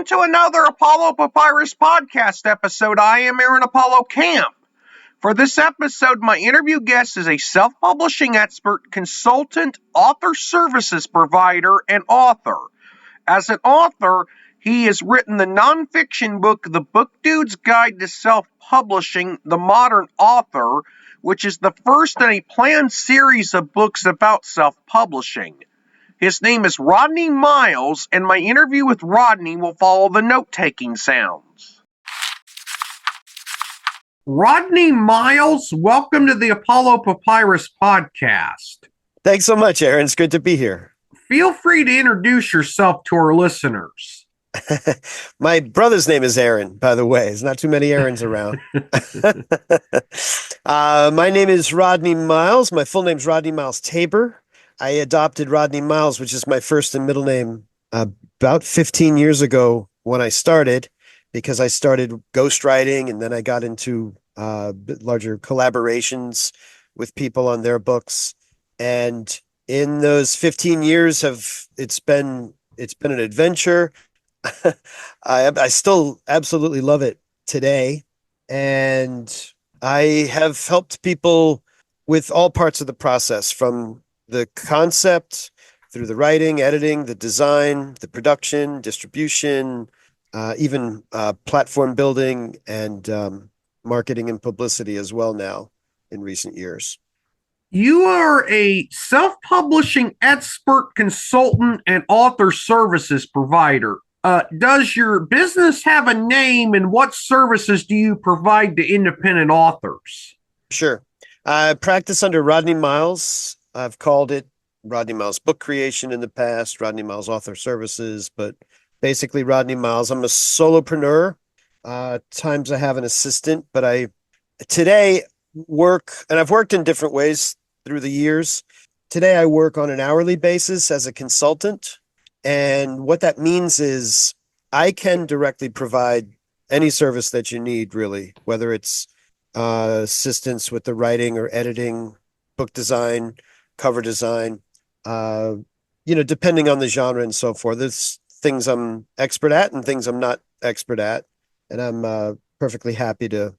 to another Apollo Papyrus podcast episode. I am Aaron Apollo Camp. For this episode, my interview guest is a self-publishing expert, consultant, author services provider, and author. As an author, he has written the nonfiction book, The Book Dude's Guide to Self-Publishing, The Modern Author, which is the first in a planned series of books about self-publishing. His name is Rodney Miles, and my interview with Rodney will follow the note-taking sounds. Rodney Miles, welcome to the Apollo Papyrus podcast. Thanks so much, Aaron. It's good to be here. Feel free to introduce yourself to our listeners. My brother's name is Aaron, by the way. There's not too many Aarons around. My name is Rodney Miles. My full name's Rodney Miles Tabor. I adopted Rodney Miles, which is my first and middle name, about 15 years ago when I started, because I started ghostwriting and then I got into larger collaborations with people on their books. And in those 15 years, it's been an adventure. I still absolutely love it today. And I have helped people with all parts of the process, from the concept through the writing, editing, the design, the production, distribution, even platform building and marketing and publicity as well now in recent years. You are a self-publishing expert, consultant, and author services provider. Does your business have a name, and what services do you provide to independent authors? Sure. I practice under Rodney Miles. I've called it Rodney Miles Book Creation in the past, Rodney Miles Author Services, but basically Rodney Miles. I'm a solopreneur. Times I have an assistant, but I today work, and I've worked in different ways through the years. Today I work on an hourly basis as a consultant. And what that means is I can directly provide any service that you need, really, whether it's assistance with the writing or editing, book design, cover design, depending on the genre and so forth. There's things I'm expert at and things I'm not expert at. And I'm perfectly happy to,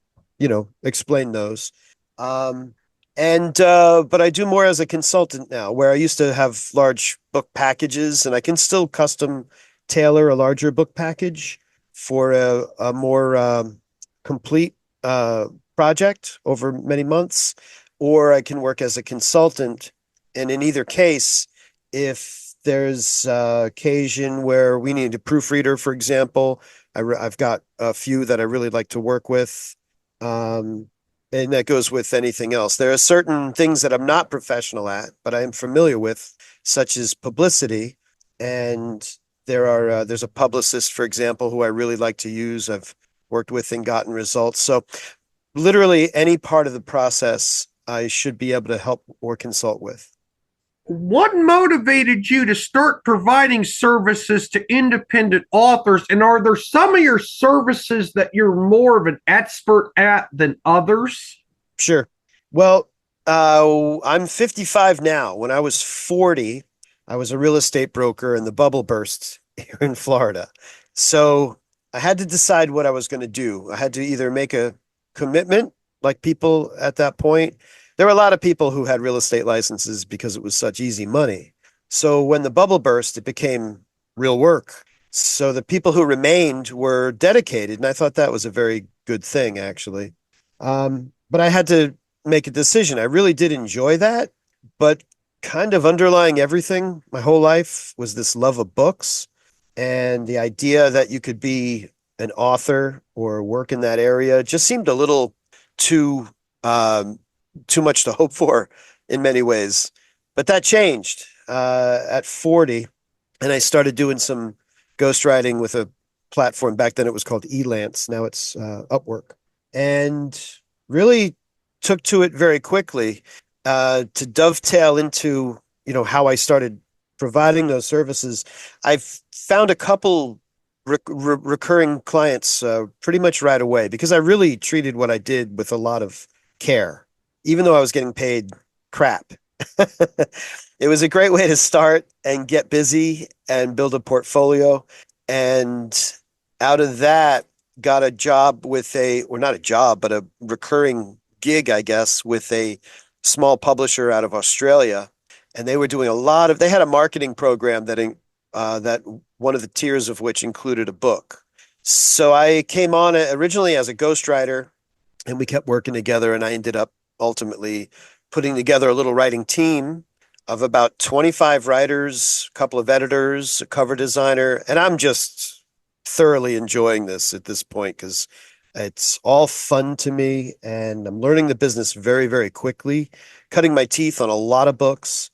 explain those. But I do more as a consultant now, where I used to have large book packages, and I can still custom tailor a larger book package for a more complete project over many months, or I can work as a consultant. And in either case, if there's occasion where we need a proofreader, for example, I've got a few that I really like to work with. And that goes with anything else. There are certain things that I'm not professional at, but I am familiar with, such as publicity. And there's a publicist, for example, who I really like to use. I've worked with and gotten results. So literally any part of the process I should be able to help or consult with. What motivated you to start providing services to independent authors? And are there some of your services that you're more of an expert at than others? Sure. Well, I'm 55 now. When I was 40, I was a real estate broker and the bubble burst here in Florida. So I had to decide what I was going to do. I had to either make a commitment, like people at that point. There were a lot of people who had real estate licenses because it was such easy money. So when the bubble burst, it became real work. So the people who remained were dedicated, and I thought that was a very good thing, actually. But I had to make a decision. I really did enjoy that, but kind of underlying everything my whole life was this love of books and the idea that you could be an author or work in that area just seemed a little too much to hope for in many ways. But that changed at 40, and I started doing some ghostwriting with a platform. Back then it was called Elance. Now it's Upwork. And really took to it very quickly to dovetail into, how I started providing those services. I've found a couple recurring clients pretty much right away because I really treated what I did with a lot of care. Even though I was getting paid crap. It was a great way to start and get busy and build a portfolio. And out of that, got a job with or not a job, but a recurring gig, I guess, with a small publisher out of Australia. And they were doing they had a marketing program that one of the tiers of which included a book. So I came on originally as a ghostwriter, and we kept working together, and I ended up ultimately putting together a little writing team of about 25 writers, a couple of editors, a cover designer, and I'm just thoroughly enjoying this at this point because it's all fun to me and I'm learning the business very, very quickly, cutting my teeth on a lot of books.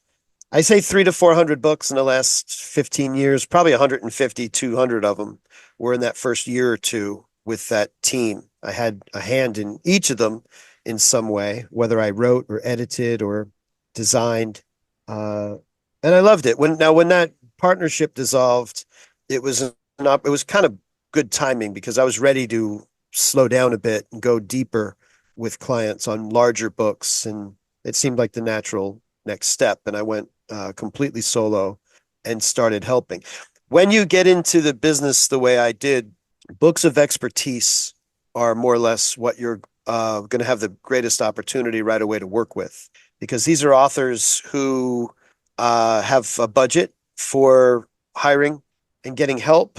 I say 300 to 400 books in the last 15 years, probably 150, 200 of them were in that first year or two with that team. I had a hand in each of them in some way, whether I wrote or edited or designed. Uh, and I loved it. When that partnership dissolved, it was it was kind of good timing because I was ready to slow down a bit and go deeper with clients on larger books, and it seemed like the natural next step. And I went completely solo and started helping. When you get into the business the way I did, books of expertise are more or less what you're going to have the greatest opportunity right away to work with because these are authors who have a budget for hiring and getting help,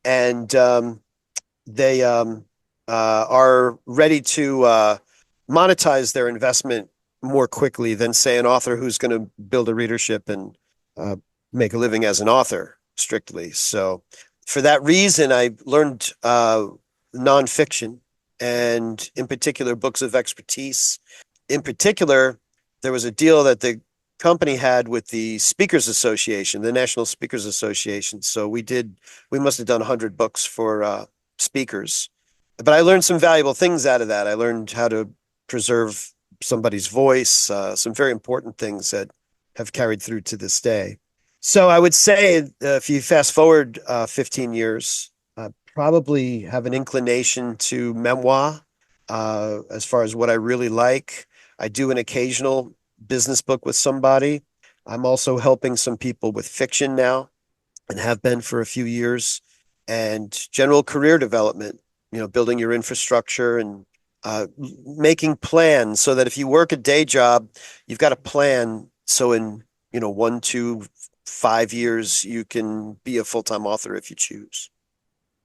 and they are ready to monetize their investment more quickly than, say, an author who's going to build a readership and uh, make a living as an author strictly. So, for that reason, I learned nonfiction and, in particular, books of expertise. In particular, there was a deal that the company had with the Speakers Association, the National Speakers Association. So we must have done 100 books for speakers. But I learned some valuable things out of that. I learned how to preserve somebody's voice, some very important things that have carried through to this day. So I would say if you fast forward 15 years, probably have an inclination to memoir as far as what I really like. I do an occasional business book with somebody. I'm also helping some people with fiction now and have been for a few years, and general career development, building your infrastructure and making plans so that if you work a day job, you've got a plan. So in, 1 to 5 years, you can be a full-time author if you choose.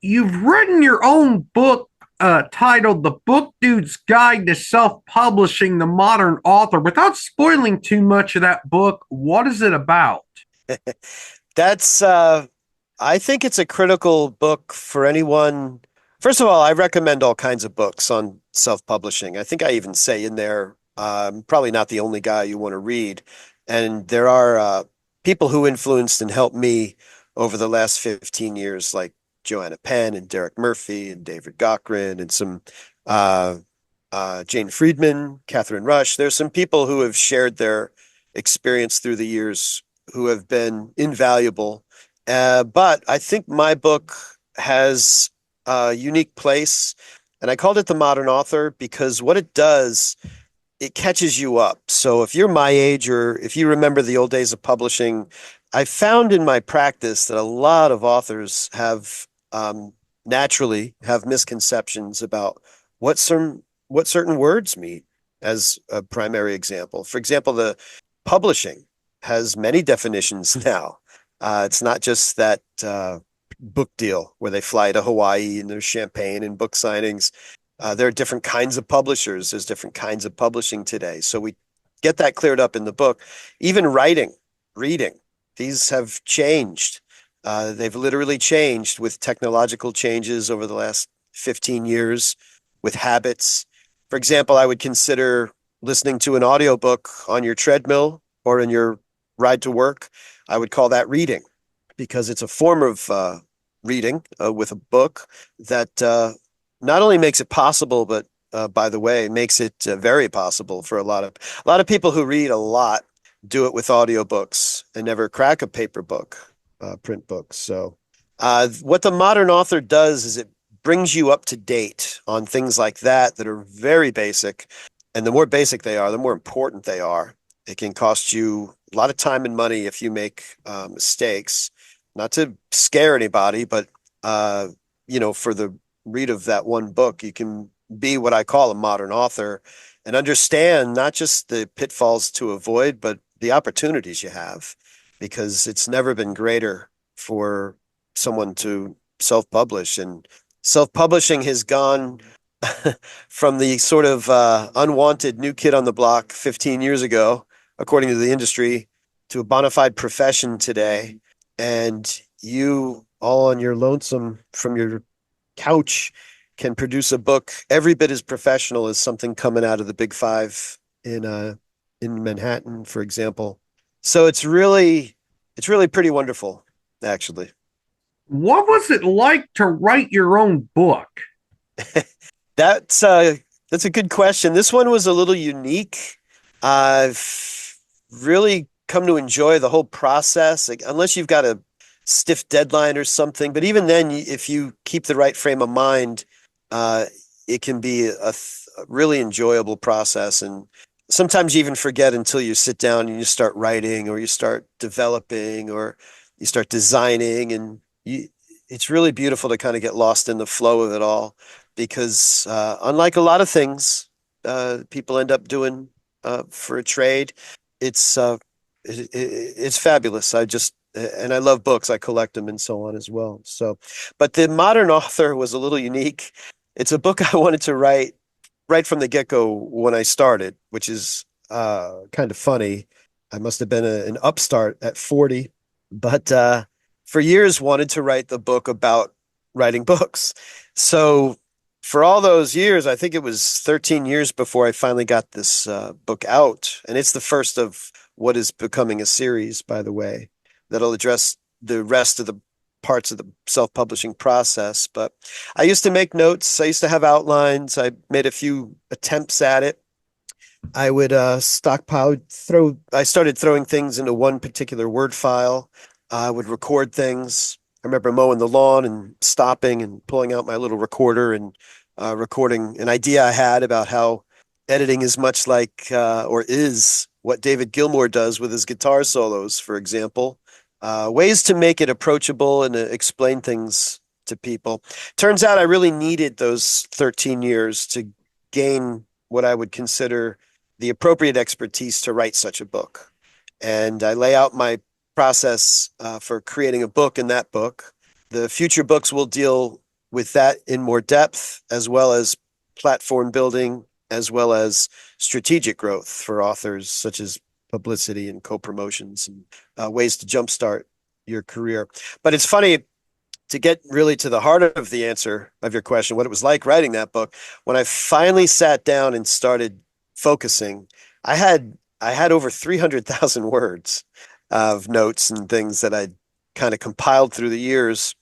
You've written your own book titled The Book Dude's Guide to Self Publishing the Modern Author. Without spoiling too much of that book, what is it about? That's I think it's a critical book for anyone. First of all, I recommend all kinds of books on self-publishing. I think I even say in there, probably not the only guy you want to read. And there are people who influenced and helped me over the last 15 years, like Joanna Penn and Derek Murphy and David Cochran and some uh, Jane Friedman, Catherine Rush. There's some people who have shared their experience through the years who have been invaluable. But I think my book has a unique place. And I called it The Modern Author because what it does, it catches you up. So if you're my age or if you remember the old days of publishing, I found in my practice that a lot of authors have naturally have misconceptions about what certain words mean as a primary example. For example, the publishing has many definitions now. It's not just that book deal where they fly to Hawaii and there's champagne and book signings. There are different kinds of publishers. There's different kinds of publishing today. So we get that cleared up in the book. Even writing, reading, these have changed. They've literally changed with technological changes over the last 15 years, with habits. For example, I would consider listening to an audiobook on your treadmill or in your ride to work. I would call that reading because it's a form of reading with a book that not only makes it possible, but by the way, makes it very possible for a lot of people who read a lot do it with audiobooks and never crack a paper book, print book. So, what the modern author does is it brings you up to date on things like that are very basic. And the more basic they are, the more important they are. It can cost you a lot of time and money if you make mistakes. Not to scare anybody, but for the read of that one book, you can be what I call a modern author and understand not just the pitfalls to avoid, but the opportunities you have, because it's never been greater for someone to self-publish. And self-publishing has gone from the sort of unwanted new kid on the block 15 years ago, according to the industry, to a bona fide profession today. And you, all on your lonesome from your couch, can produce a book every bit as professional as something coming out of the Big Five in Manhattan, for example. So it's really pretty wonderful, actually. What was it like to write your own book? That's that's a good question. This one was a little unique. I've really come to enjoy the whole process, like, unless you've got a stiff deadline or something. But even then, if you keep the right frame of mind, uh, it can be a really enjoyable process. And sometimes you even forget until you sit down and you start writing, or you start developing, or you start designing, and it's really beautiful to kind of get lost in the flow of it all, because unlike a lot of things people end up doing for a trade, it's it's fabulous. And I love books. I collect them and so on as well. So, but the modern author was a little unique. It's a book I wanted to write right from the get-go when I started, which is kind of funny. I must have been an upstart at 40, but for years wanted to write the book about writing books. So for all those years, I think it was 13 years before I finally got this book out. And it's the first of what is becoming a series, by the way, that'll address the rest of the parts of the self-publishing process. But I used to make notes. I used to have outlines. I made a few attempts at it. I would I started throwing things into one particular Word file. I would record things. I remember mowing the lawn and stopping and pulling out my little recorder and recording an idea I had about how editing is much like, or is what David Gilmour does with his guitar solos, for example. Ways to make it approachable and explain things to people. Turns out I really needed those 13 years to gain what I would consider the appropriate expertise to write such a book. And I lay out my process for creating a book in that book. The future books will deal with that in more depth, as well as platform building, as well as strategic growth for authors, such as publicity and co-promotions and ways to jumpstart your career. But it's funny, to get really to the heart of the answer of your question, what it was like writing that book. When I finally sat down and started focusing, I had over 300,000 words of notes and things that I'd kind of compiled through the years.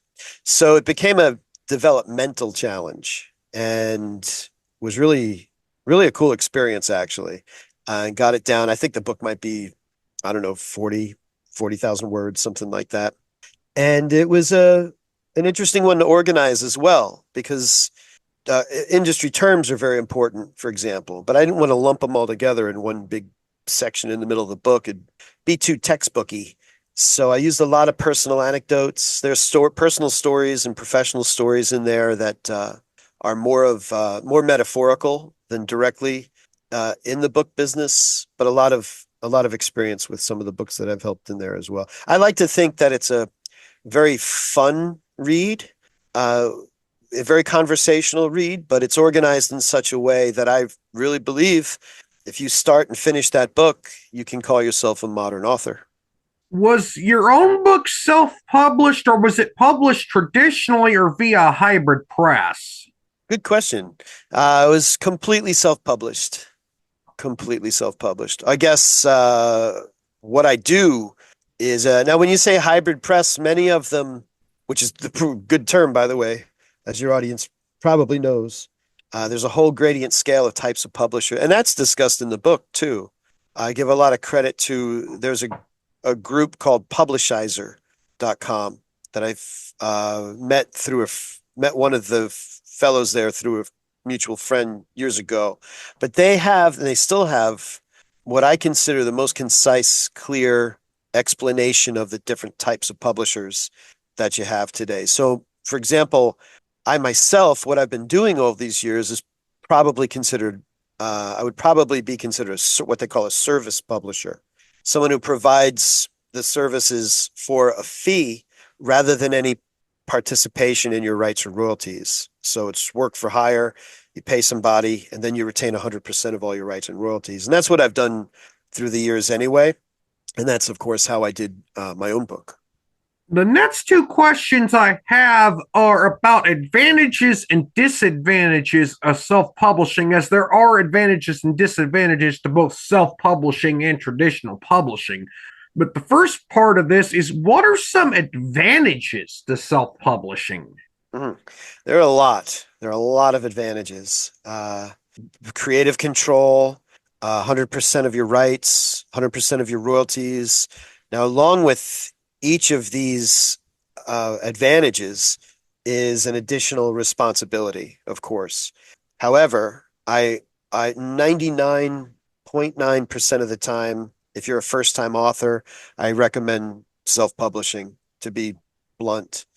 So it became a developmental challenge, and was really, really a cool experience, actually. I got it down. I think the book might be, I don't know, 40,000 words, something like that. And it was an interesting one to organize as well, because industry terms are very important, for example, but I didn't want to lump them all together in one big section in the middle of the book. It'd be too textbooky. So I used a lot of personal anecdotes. There's personal stories and professional stories in there that are more metaphorical than directly in the book business, but a lot of experience with some of the books that I've helped in there as well. I like to think that it's a very fun read, uh, a very conversational read, but it's organized in such a way that I really believe if you start and finish that book, you can call yourself a modern author. Was your own book self published, or was it published traditionally or via a hybrid press? Good question. It was completely self-published. Completely self-published. I guess what I do is now when you say hybrid press, many of them, which is the good term, by the way, as your audience probably knows, there's a whole gradient scale of types of publisher, and that's discussed in the book too. I give a lot of credit to, there's a group called publishizer.com that I've met one of the fellows there through a mutual friend years ago. But they have, and they still have, what I consider the most concise, clear explanation of the different types of publishers that you have today. So, for example, I myself, what I've been doing all these years is probably considered, I would probably be considered what they call a service publisher, someone who provides the services for a fee rather than any participation in your rights or royalties. So it's work for hire, you pay somebody, and then you retain 100% of all your rights and royalties. And that's what I've done through the years anyway. And that's, of course, how I did my own book. The next two questions I have are about advantages and disadvantages of self publishing, as there are advantages and disadvantages to both self publishing and traditional publishing. But the first part of this is, what are some advantages to self publishing? Mhm. There are a lot. There are a lot of advantages. Creative control, 100% of your rights, 100% of your royalties. Now, along with each of these advantages is an additional responsibility, of course. However, I 99.9% of the time, if you're a first-time author, I recommend self-publishing, to be blunt.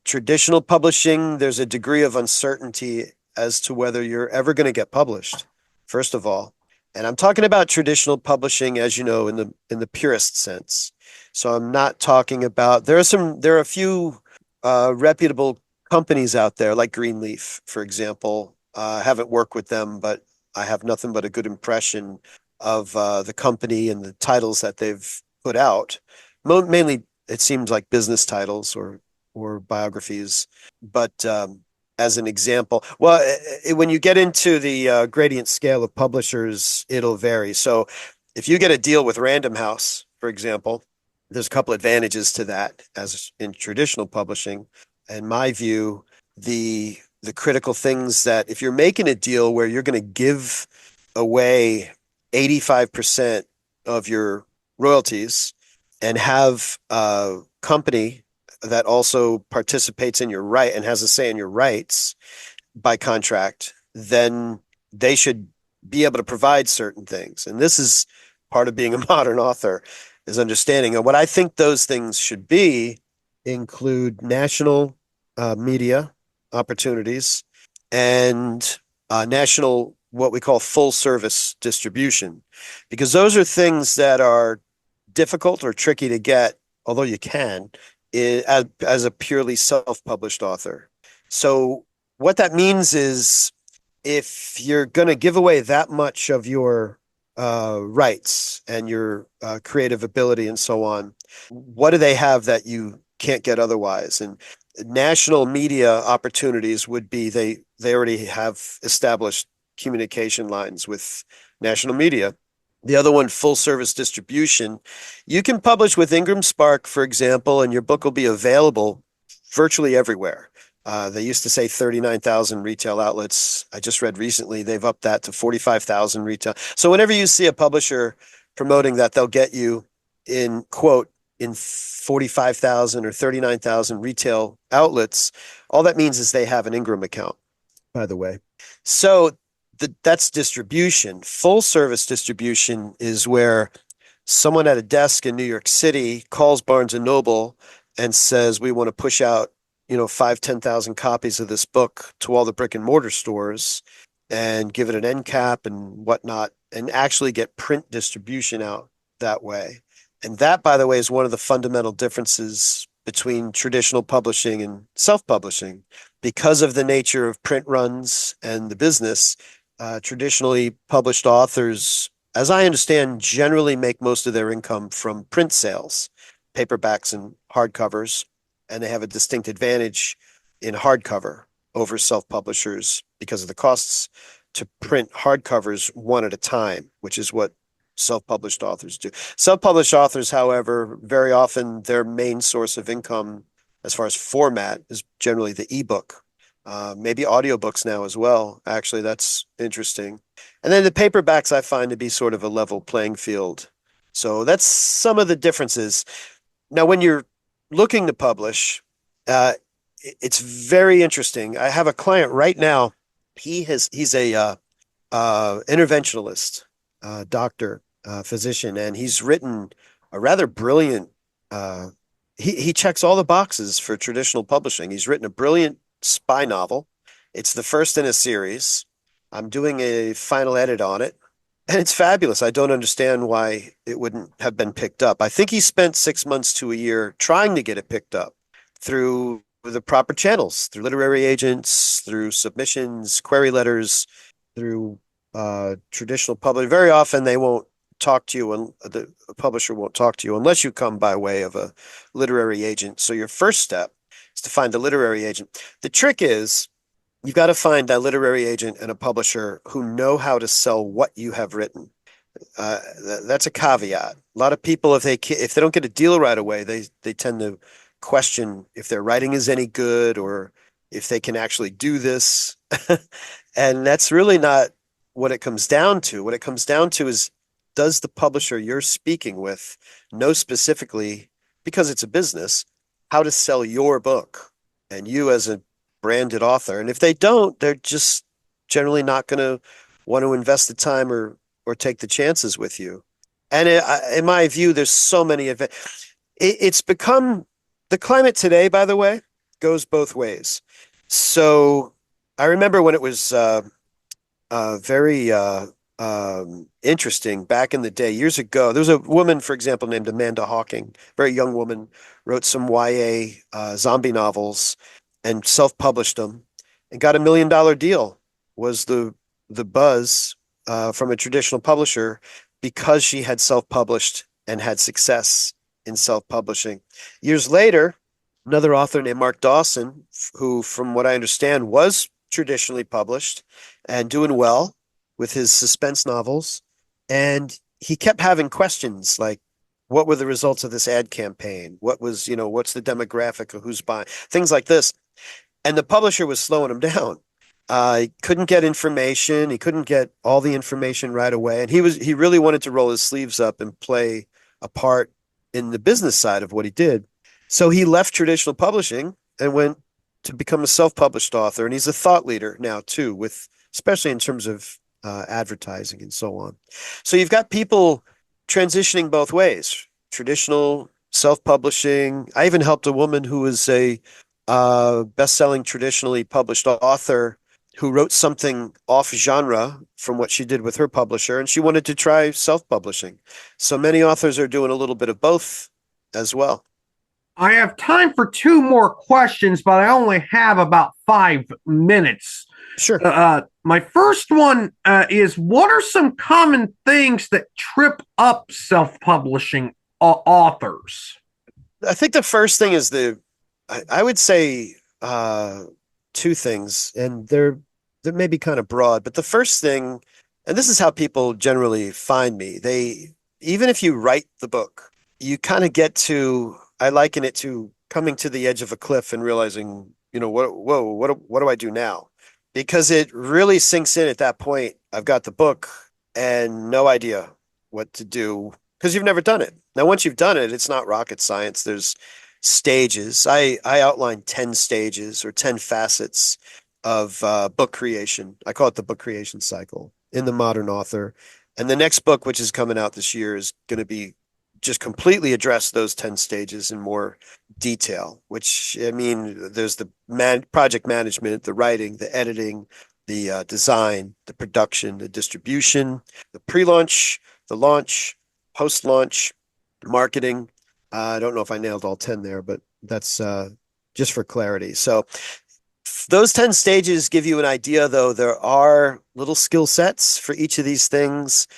Traditional publishing, there's a degree of uncertainty as to whether you're ever going to get published, first of all. And I'm talking about traditional publishing, as you know, in the purest sense. So I'm not talking about there are a few reputable companies out there like Greenleaf, for example. I haven't worked with them, but I have nothing but a good impression of the company and the titles that they've put out. Mainly, it seems like business titles or biographies. But as an example, well, when you get into the gradient scale of publishers, it'll vary. So if you get a deal with Random House, for example, there's a couple advantages to that, as in traditional publishing. In my view, the critical things that if you're making a deal where you're going to give away 85% of your royalties and have a company that also participates in your right and has a say in your rights by contract, then they should be able to provide certain things. And this is part of being a modern author, is understanding. And what I think those things should be include national media opportunities and national, what we call full service distribution, because those are things that are difficult or tricky to get, although you can, as a purely self-published author. So what that means is, if you're going to give away that much of your rights and your creative ability and so on, what do they have that you can't get otherwise? And national media opportunities would be, they already have established communication lines with national media. The other one, full service distribution. You can publish with Ingram Spark, for example, and your book will be available virtually everywhere. They used to say 39,000 retail outlets. I just read recently they've upped that to 45,000 retail. So whenever you see a publisher promoting that they'll get you in, quote, in 45,000 or 39,000 retail outlets, all that means is they have an Ingram account, by the way. So that's distribution. Full service distribution is where someone at a desk in New York City calls Barnes and Noble and says, we want to push out, 10,000 copies of this book to all the brick and mortar stores and give it an end cap and whatnot, and actually get print distribution out that way. And that, by the way, is one of the fundamental differences between traditional publishing and self-publishing. Because of the nature of print runs and the business, traditionally published authors, as I understand, generally make most of their income from print sales, paperbacks and hardcovers, and they have a distinct advantage in hardcover over self-publishers because of the costs to print hardcovers one at a time, which is what self-published authors do. Self-published authors, however, very often their main source of income as far as format is generally the ebook. Maybe audiobooks now as well. Actually, that's interesting. And then the paperbacks I find to be sort of a level playing field. So that's some of the differences. Now, when you're looking to publish, it's very interesting. I have a client right now. He's a interventionalist, doctor, physician, and he's written a rather brilliant. He checks all the boxes for traditional publishing. He's written a brilliant spy novel. It's the first in a series. I'm doing a final edit on it, and it's fabulous. I don't understand why it wouldn't have been picked up. I think he spent 6 months to a year trying to get it picked up through the proper channels, through literary agents, through submissions, query letters, through traditional publishing. Very often they won't talk to you, and the publisher won't talk to you unless you come by way of a literary agent. So your first step is to find a literary agent. The trick is you've got to find a literary agent and a publisher who know how to sell what you have written. Uh, that's a caveat. A lot of people, if they don't get a deal right away, they tend to question if their writing is any good or if they can actually do this. And that's really not what it comes down to. What it comes down to is, does the publisher you're speaking with know specifically, because it's a business, how to sell your book and you as a branded author? And if they don't, they're just generally not going to want to invest the time or take the chances with you. And in my view, there's so many of it. It's become the climate today, by the way, goes both ways. So I remember when it was very interesting back in the day, years ago. There was a woman, for example, named Amanda Hawking, very young woman, wrote some YA zombie novels and self-published them and got $1 million deal. Was the buzz from a traditional publisher because she had self-published and had success in self-publishing. Years later, another author named Mark Dawson, who, from what I understand, was traditionally published and doing well with his suspense novels. And he kept having questions like, what were the results of this ad campaign? What's the demographic of who's buying? Things like this. And the publisher was slowing him down. He couldn't get information. He couldn't get all the information right away. And he really wanted to roll his sleeves up and play a part in the business side of what he did. So he left traditional publishing and went to become a self-published author. And he's a thought leader now too, especially in terms of advertising and so on. So you've got people transitioning both ways, traditional self-publishing. I even helped a woman who was a best-selling traditionally published author who wrote something off genre from what she did with her publisher, and she wanted to try self-publishing. So many authors are doing a little bit of both as well. I have time for two more questions, but I only have about 5 minutes. Sure. My first one is, what are some common things that trip up self-publishing authors? I think the first thing is I would say two things, and they're may be kind of broad, but the first thing, and this is how people generally find me, even if you write the book, you kind of I liken it to coming to the edge of a cliff and realizing, what do I do now? Because it really sinks in at that point. I've got the book and no idea what to do because you've never done it. Now, once you've done it, it's not rocket science. There's stages. I outline 10 stages or 10 facets of book creation. I call it the book creation cycle in the modern author. And the next book, which is coming out this year, is going to be just completely address those 10 stages in more detail, which, I mean, there's the project management, the writing, the editing, the design, the production, the distribution, the pre-launch, the launch, post-launch, marketing. I don't know if I nailed all 10 there, but that's just for clarity. So those 10 stages give you an idea, though. There are little skill sets for each of these things,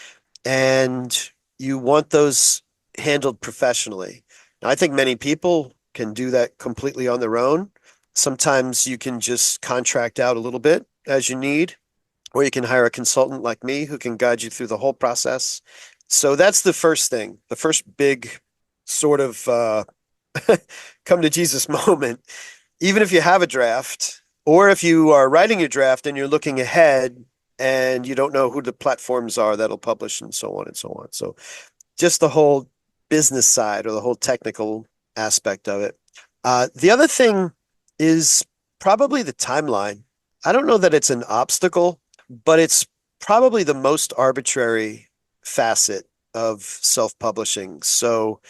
and you want those handled professionally. Now, I think many people can do that completely on their own. Sometimes you can just contract out a little bit as you need, or you can hire a consultant like me who can guide you through the whole process. So that's the first thing, the first big sort of come to Jesus moment. Even if you have a draft, or if you are writing your draft and you're looking ahead and you don't know who the platforms are that'll publish and so on and so on. So just the whole business side or the whole technical aspect of it. The other thing is probably the timeline. I don't know that it's an obstacle, but it's probably the most arbitrary facet of self-publishing. So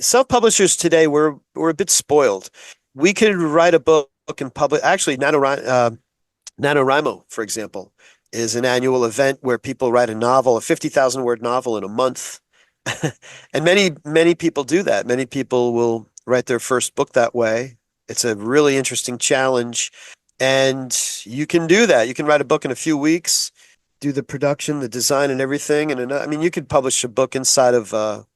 self-publishers today, we're a bit spoiled. We could write a book and publish. Actually, NaNoWriMo, for example, is an annual event where people write a novel, a 50,000 word novel in a month. And many people do that. Many people will write their first book that way. It's a really interesting challenge. And you can do that. You can write a book in a few weeks, do the production, the design, and everything. And I mean, you could publish a book inside of, well,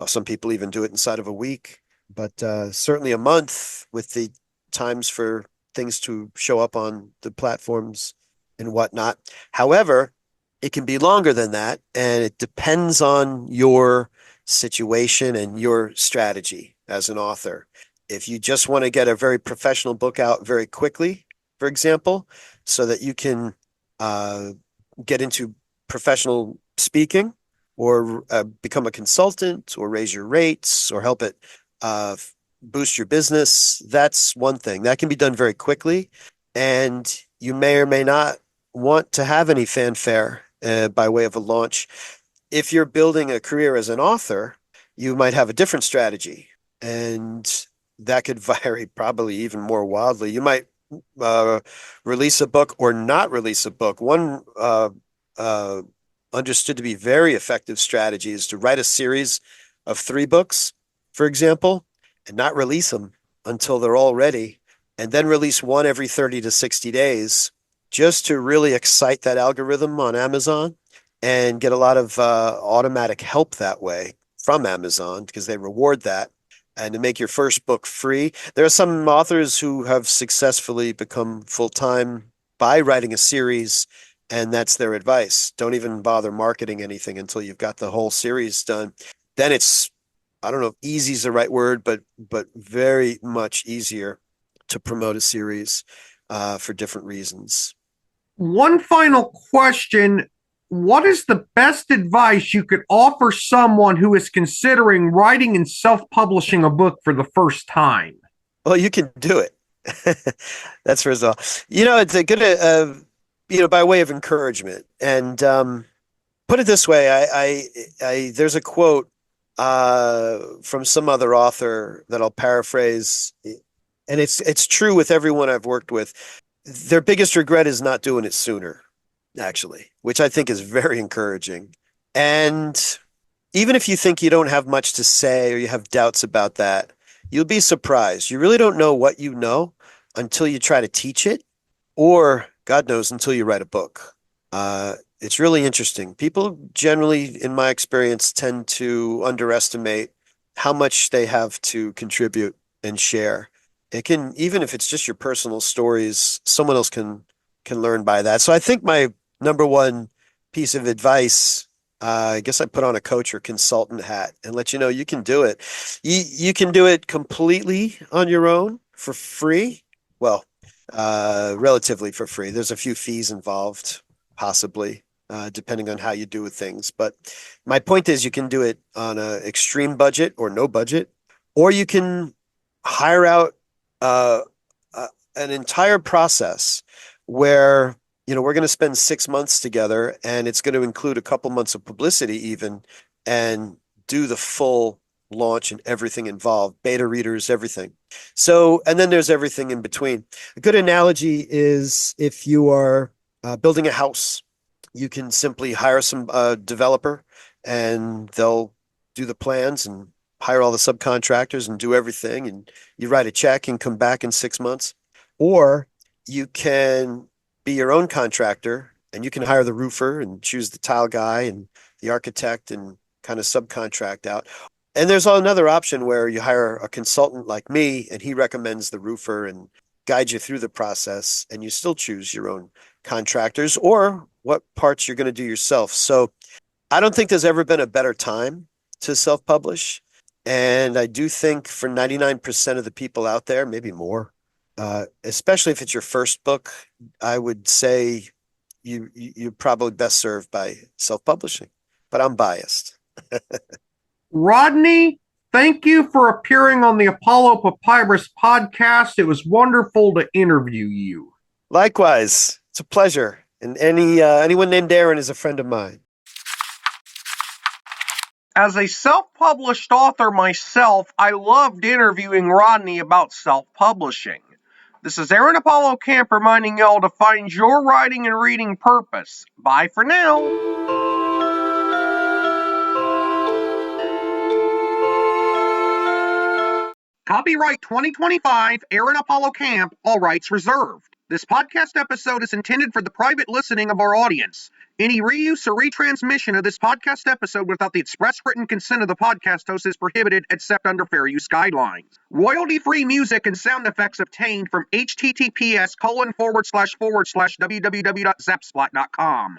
some people even do it inside of a week, but certainly a month with the times for things to show up on the platforms and whatnot. However, it can be longer than that, and it depends on your situation and your strategy as an author. If you just want to get a very professional book out very quickly, for example, so that you can uh, get into professional speaking or become a consultant or raise your rates or help it uh, boost your business, that's one thing. That can be done very quickly. And you may or may not want to have any fanfare by way of a launch. If you're building a career as an author, you might have a different strategy. And that could vary probably even more wildly. You might release a book or not release a book. One uh, understood to be very effective strategy is to write a series of 3 books, for example, and not release them until they're all ready, and then release one every 30 to 60 days just to really excite that algorithm on Amazon and get a lot of automatic help that way from Amazon because they reward that. And to make your first book free. There are some authors who have successfully become full-time by writing a series, and that's their advice. Don't even bother marketing anything until you've got the whole series done. Then it's, I don't know if easy is the right word, but very much easier to promote a series for different reasons. One final question. What is the best advice you could offer someone who is considering writing and self publishing a book for the first time? Well, you can do it. That's first of all. It's a good, by way of encouragement. And put it this way, there's a quote from some other author that I'll paraphrase, and it's true with everyone I've worked with. Their biggest regret is not doing it sooner, actually, which I think is very encouraging. And even if you think you don't have much to say or you have doubts about that, you'll be surprised. You really don't know what you know until you try to teach it, or God knows, until you write a book. It's really interesting. People generally, in my experience, tend to underestimate how much they have to contribute and share. It can, even if it's just your personal stories, someone else can learn by that. So I think my number one piece of advice, I guess I put on a coach or consultant hat and let you know you can do it. You can do it completely on your own for free. Well, relatively for free. There's a few fees involved, possibly, depending on how you do with things. But my point is, you can do it on an extreme budget or no budget, or you can hire out uh, an entire process where we're going to spend 6 months together, and it's going to include a couple months of publicity, even, and do the full launch and everything involved, beta readers, everything. So, and then there's everything in between. A good analogy is if you are building a house, you can simply hire some developer and they'll do the plans and hire all the subcontractors and do everything. And you write a check and come back in 6 months. Or you can be your own contractor and you can hire the roofer and choose the tile guy and the architect and kind of subcontract out. And there's another option where you hire a consultant like me and he recommends the roofer and guides you through the process, and you still choose your own contractors or what parts you're going to do yourself. So I don't think there's ever been a better time to self-publish. And I do think for 99% of the people out there, maybe more, especially if it's your first book, I would say you're probably best served by self-publishing. But I'm biased. Rodney, thank you for appearing on the Apollo Papyrus podcast. It was wonderful to interview you. Likewise, it's a pleasure. And anyone named Aaron is a friend of mine. As a self-published author myself, I loved interviewing Rodney about self-publishing. This is Aaron Apollo Camp reminding y'all to find your writing and reading purpose. Bye for now. Copyright 2025, Aaron Apollo Camp, all rights reserved. This podcast episode is intended for the private listening of our audience. Any reuse or retransmission of this podcast episode without the express written consent of the podcast host is prohibited except under fair use guidelines. Royalty-free music and sound effects obtained from https://www.zapsplat.com.